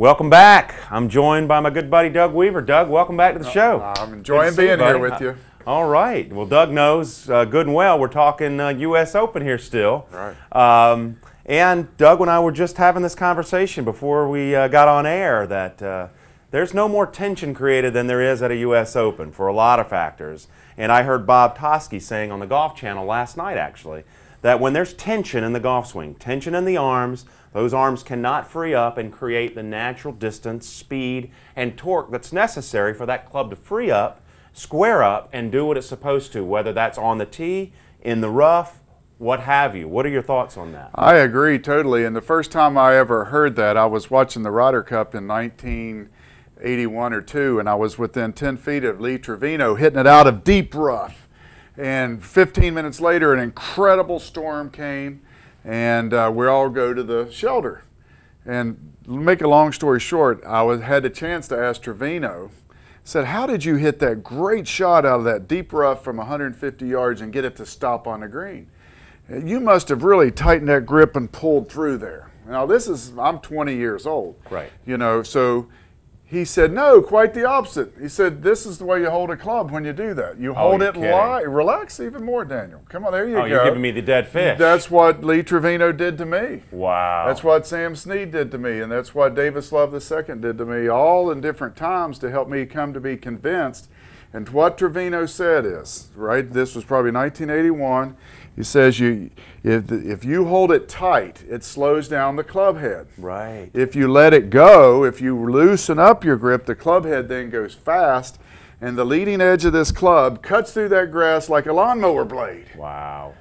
Welcome back. I'm joined by my good buddy Doug Weaver. Doug, welcome back to the show. I'm enjoying being here with you. All right. Well, Doug knows good and well we're talking U.S. Open here still. Right. And Doug and I were just having this conversation before we got on air that there's no more tension created than there is at a U.S. Open for a lot of factors. And I heard Bob Toski saying on the Golf Channel last night, actually, that when there's tension in the golf swing, tension in the arms, those arms cannot free up and create the natural distance, speed, and torque that's necessary for that club to free up, square up, and do what it's supposed to, whether that's on the tee, in the rough, what have you. What are your thoughts on that? I agree totally. And the first time I ever heard that, I was watching the Ryder Cup in 1981 or 2, and I was within 10 feet of Lee Trevino hitting it out of deep rough. And 15 minutes later, an incredible storm came, and we all go to the shelter. And make a long story short, I had a chance to ask Trevino, said, how did you hit that great shot out of that deep rough from 150 yards and get it to stop on the green? You must have really tightened that grip and pulled through there. Now I'm 20 years old. Right. You know, so he said, no, quite the opposite. He said, this is the way you hold a club when you do that. You hold it light. Relax even more, Daniel. Come on, there you go. You're giving me the dead fish. That's what Lee Trevino did to me. Wow. That's what Sam Snead did to me, and that's what Davis Love II did to me, all in different times to help me come to be convinced. And what Trevino said is, right, this was probably 1981, he says if you hold it tight, it slows down the club head. Right. If you let it go, if you loosen up your grip, the club head then goes fast, and the leading edge of this club cuts through that grass like a lawnmower blade. Wow.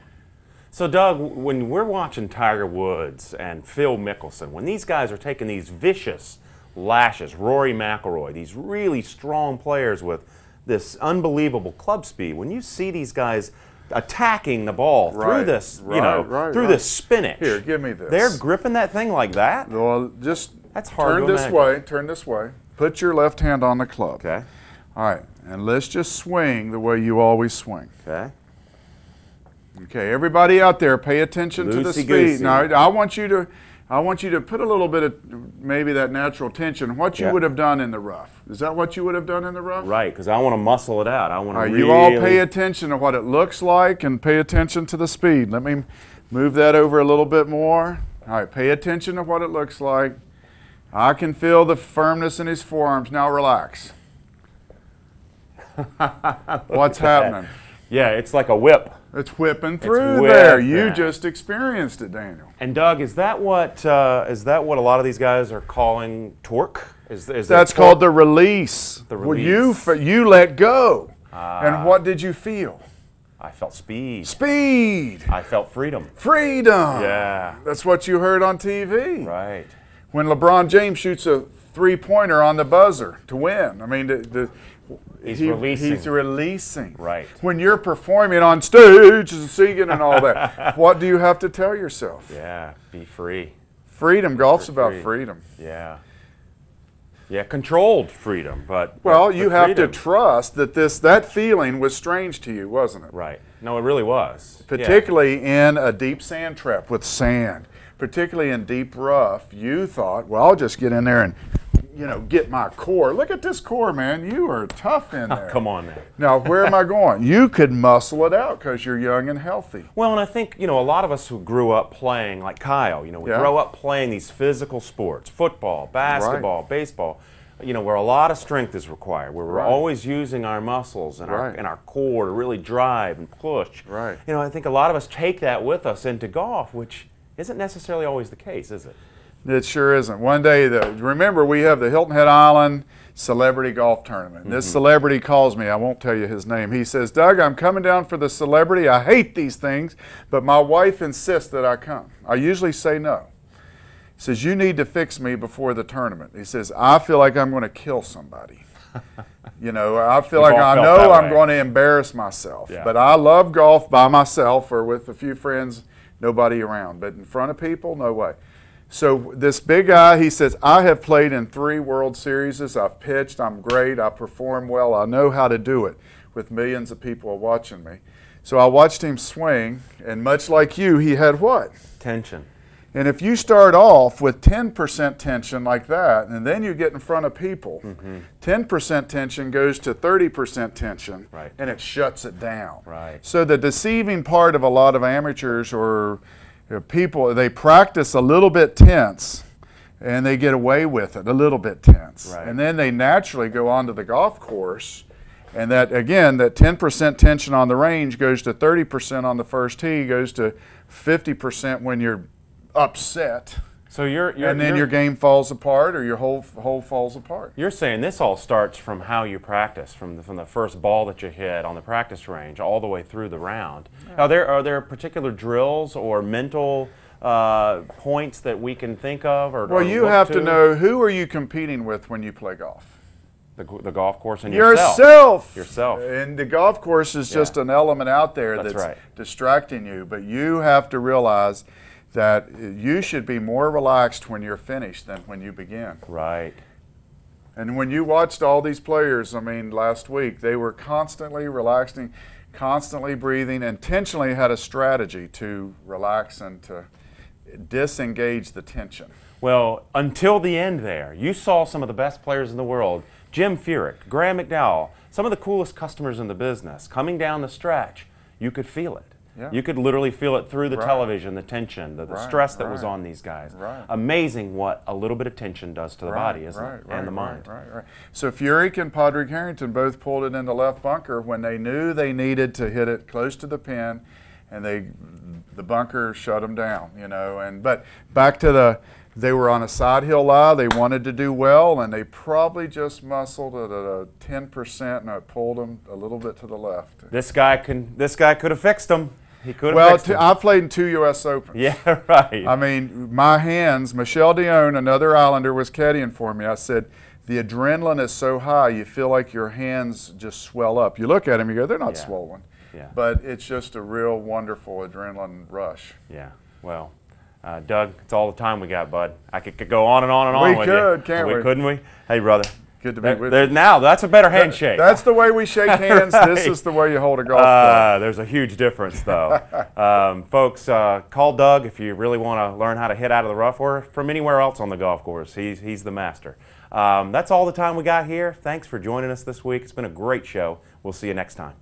So Doug, when we're watching Tiger Woods and Phil Mickelson, when these guys are taking these vicious lashes, Rory McIlroy, these really strong players with this unbelievable club speed, when you see these guys attacking the ball through this, through this spinach. Here, give me this. They're gripping that thing like that? Well, just that's hard turn this way, turn this way. Put your left hand on the club. Okay. All right, and let's just swing the way you always swing. Okay. Okay, everybody out there, pay attention to the speed. Now, I want you to put a little bit of maybe that natural tension. What you would have done in the rough. Is that what you would have done in the rough? Right, because I want to muscle it out. I want to really... You all pay attention to what it looks like and pay attention to the speed. Let me move that over a little bit more. All right, pay attention to what it looks like. I can feel the firmness in his forearms. Now relax. What's happening? Yeah, it's like a whip. It's whipping through there. You just experienced it, Daniel. And Doug, is that what a lot of these guys are calling torque? That's called the release. The release. Well, you let go. And what did you feel? I felt speed. Speed. I felt freedom. Freedom. Yeah. That's what you heard on TV. Right. When LeBron James shoots a three-pointer on the buzzer to win. I mean, He's releasing. He's releasing. Right. When you're performing on stage and singing and all that, what do you have to tell yourself? Yeah, be free. Freedom. Golf's about freedom. Yeah. Yeah, controlled freedom, but you have to trust that that feeling was strange to you, wasn't it? Right. No, it really was. Particularly in a deep sand trap with sand, particularly in deep rough, you thought, well, I'll just get in there and get my core. Look at this core, man. You are tough in there. Come on, man. Now, where am I going? You could muscle it out because you're young and healthy. Well, and I think, a lot of us who grew up playing, like Kyle, we grow up playing these physical sports, football, basketball, baseball, where a lot of strength is required, where we're always using our muscles and our core to really drive and push. Right. I think a lot of us take that with us into golf, which isn't necessarily always the case, is it? It sure isn't. One day, remember, we have the Hilton Head Island Celebrity Golf Tournament. This celebrity calls me. I won't tell you his name. He says, Doug, I'm coming down for the celebrity. I hate these things, but my wife insists that I come. I usually say no. He says, you need to fix me before the tournament. He says, I feel like I'm going to kill somebody. I feel like I know I'm going to embarrass myself. Yeah. But I love golf by myself or with a few friends, nobody around. But in front of people, no way. So this big guy, he says, I have played in 3 World Series. I've pitched. I'm great. I perform well. I know how to do it with millions of people watching me. So I watched him swing, and much like you, he had what? Tension. And if you start off with 10% tension like that, and then you get in front of people, 10% tension goes to 30% tension, right, and it shuts it down. Right. So the deceiving part of a lot of amateurs or people, they practice a little bit tense, and they get away with it, a little bit tense. Right. And then they naturally go onto the golf course, and that, again, that 10% tension on the range goes to 30% on the first tee, goes to 50% when you're upset. So and then your game falls apart, or your whole falls apart. You're saying this all starts from how you practice, from the first ball that you hit on the practice range all the way through the round. Yeah. Are there particular drills or mental points that we can think of? Well, you have to know, who are you competing with when you play golf? The golf course and yourself. Yourself. And the golf course is just an element out there that's right, distracting you. But you have to realize that you should be more relaxed when you're finished than when you begin. Right. And when you watched all these players, I mean, last week, they were constantly relaxing, constantly breathing, intentionally had a strategy to relax and to disengage the tension. Well, until the end there, you saw some of the best players in the world, Jim Furyk, Graham McDowell, some of the coolest customers in the business, coming down the stretch. You could feel it. Yeah. You could literally feel it through the television, the tension, the stress that was on these guys. Right. Amazing what a little bit of tension does to the body, isn't it? And the mind. Right. So Furyk and Padraig Harrington both pulled it in the left bunker when they knew they needed to hit it close to the pin, and the bunker shut them down, you know. But back to they were on a side hill lie. They wanted to do well, and they probably just muscled it at a 10%, and it pulled them a little bit to the left. This guy could have fixed them. He could have. Well, I played in 2 U.S. Opens. Yeah, right. I mean, my hands. Michel Dion, another Islander, was caddying for me. I said, the adrenaline is so high, you feel like your hands just swell up. You look at them, you go, they're not swollen. Yeah. But it's just a real wonderful adrenaline rush. Yeah. Well, Doug, it's all the time we got, bud. I could go on and on and on with you. We could, can't we? Couldn't we? Hey, brother. Good to be with you. Now, that's a better handshake. That's the way we shake hands. Right. This is the way you hold a golf club. There's a huge difference, though. Folks, call Doug if you really want to learn how to hit out of the rough, or from anywhere else on the golf course. He's the master. That's all the time we got here. Thanks for joining us this week. It's been a great show. We'll see you next time.